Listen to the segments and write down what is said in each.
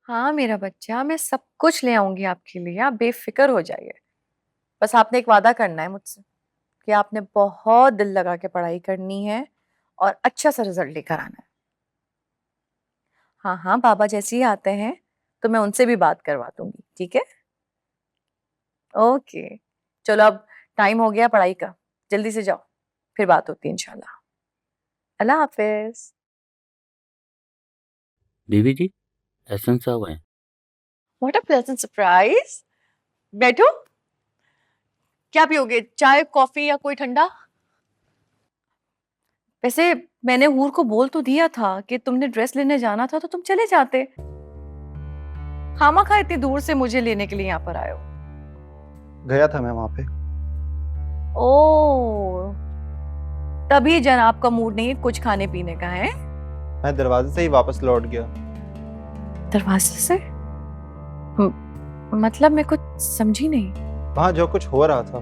हाँ मेरा बच्चा, मैं सब कुछ ले आऊंगी आपके लिए, आप बेफिक्र हो जाइए। बस आपने एक वादा करना है मुझसे कि आपने बहुत दिल लगा के पढ़ाई करनी है और अच्छा सा रिजल्ट लेकर आना है। हाँ हाँ, बाबा जैसे ही आते हैं तो मैं उनसे भी बात करवा दूंगी, ठीक है? ओके, चलो अब टाइम हो गया पढ़ाई का, जल्दी से जाओ, फिर बात होती है इंशाल्लाह। अल्लाह हाफिज। बीवी जी, एहसन साहब हैं। What a pleasant surprise. बैठो। क्या पियोगे, चाय कॉफी या कोई ठंडा? वैसे मैंने हूर को बोल तो दिया था कि तुमने ड्रेस लेने जाना था तो तुम चले जाते। खामा खा इतनी दूर से मुझे लेने के लिए यहाँ पर आए हो। गया था मैं वहां पे। ओ, तभी जनाब का मूड नहीं कुछ खाने पीने का है। मैं दरवाजे से ही वापस लौट गया। दरवाजे से? मतलब मैं कुछ समझी नहीं। वहां जो कुछ हो रहा था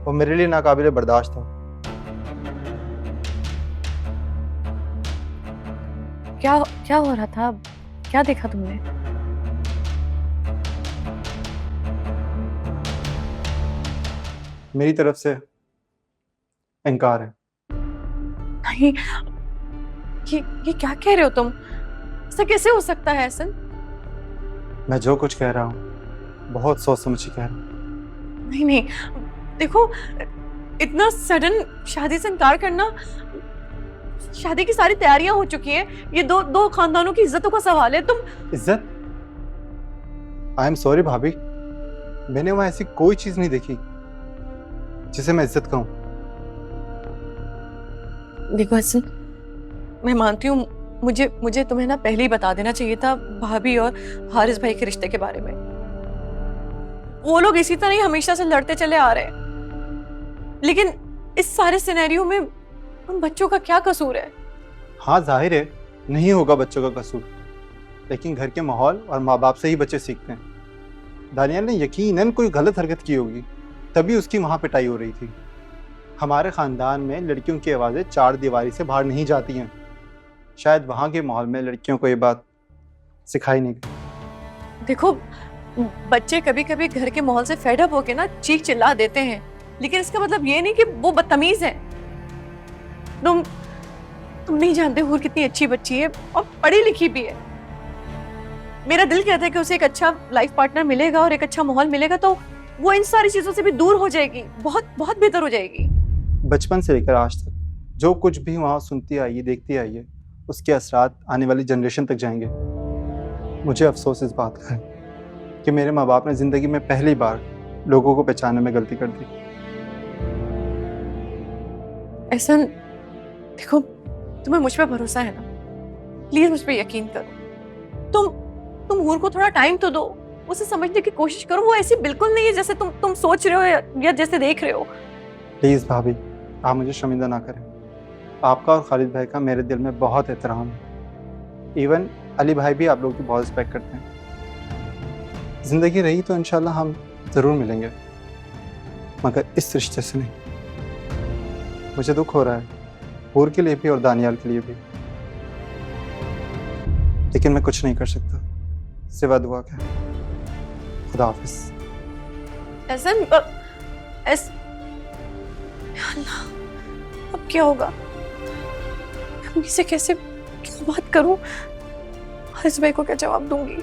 वो मेरे लिए नाकाबिले बर्दाश्त था। क्या क्या हो रहा था? क्या देखा तुमने? मेरी तरफ से इनकार है। नहीं, ये क्या कह रहे हो तुम? ऐसा कैसे हो सकता है हसन? मैं जो कुछ कह रहा हूँ बहुत सोच समझ के कह रहा हूँ। नहीं नहीं, देखो, इतना सडन शादी से इनकार करना। शादी की सारी तैयारियां हो चुकी हैं, ये दो दो खानदानों की इज्जतों का सवाल है। तुम इज्जत? आई एम सॉरी भाभी, मैंने वहां ऐसी कोई चीज नहीं देखी जिसे मैं इज्जत कहूँ। देखो हसन, मैं मानती हूँ, मुझे मुझे तुम्हें ना पहले ही बता देना चाहिए था भाभी और हारिस भाई के रिश्ते के बारे में। वो लोग इसी तरह ही हमेशा से लड़ते चले आ रहे हैं, लेकिन इस सारे सिनेरियो में उन बच्चों का क्या कसूर है? हाँ जाहिर है नहीं होगा बच्चों का कसूर, लेकिन घर के माहौल और माँ बाप से ही बच्चे सीखते हैं। दानियाल ने यकीनन कोई गलत हरकत की होगी, तभी उसकी वहां पिटाई हो रही थी। हमारे खानदान में लड़कियों की आवाज़ें चार दीवारी से बाहर नहीं जाती हैं। शायद वहाँ के माहौल में लड़कियों को ये बात सिखाई नहीं गई। देखो, बच्चे कभी कभी घर के माहौल से फेड अप होके ना चीख चिल्ला देते हैं, लेकिन इसका मतलब ये नहीं कि वो बदतमीज है। तुम नहीं जानते हूर कितनी अच्छी बच्ची है और पढ़ी लिखी भी है। मेरा दिल कहता है कि उसे एक अच्छा लाइफ पार्टनर मिलेगा और एक अच्छा माहौल मिलेगा तो वो इन सारी चीजों से भी दूर हो जाएगी, बहुत बहुत बेहतर हो जाएगी। बचपन से लेकर आज तक जो कुछ भी वहाँ सुनती आई है देखती आई है, उसके असरात आने वाली जनरेशन तक जाएंगे। मुझे अफसोस इस बात का है कि मेरे माँ बाप ने ज़िंदगी में पहली बार लोगों को पहचानने में गलती कर दी। ऐसा, देखो, तुम्हें मुझ पे भरोसा है ना? प्लीज मुझ पे यकीन करो। तुम हूर को थोड़ा टाइम तो दो, उसे समझने की कोशिश करो। वो ऐसी बिल्कुल नहीं है जैसे तुम सोच रहे हो या जैसे देख रहे हो। प्लीज़ भाभी, आप मुझे शर्मिंदा ना करें। आपका और खालिद भाई का मेरे दिल में बहुत एहतराम है। इवन अली भाई भी आप लोगों की बहुत रिस्पेक्ट करते हैं। ज़िंदगी रही तो इंशाल्लाह हम ज़रूर मिलेंगे, मगर इस रिश्ते से नहीं। मुझे दुख हो रहा है हूर के लिए भी और दानियाल के लिए भी, लेकिन मैं कुछ नहीं कर सकता सिवा दुआ के। खुदा हाफिज। ऐसा अल्लाह, अब क्या होगा? मैं अम्मी से कैसे क्या बात करूं? हारिस भाई को क्या जवाब दूंगी?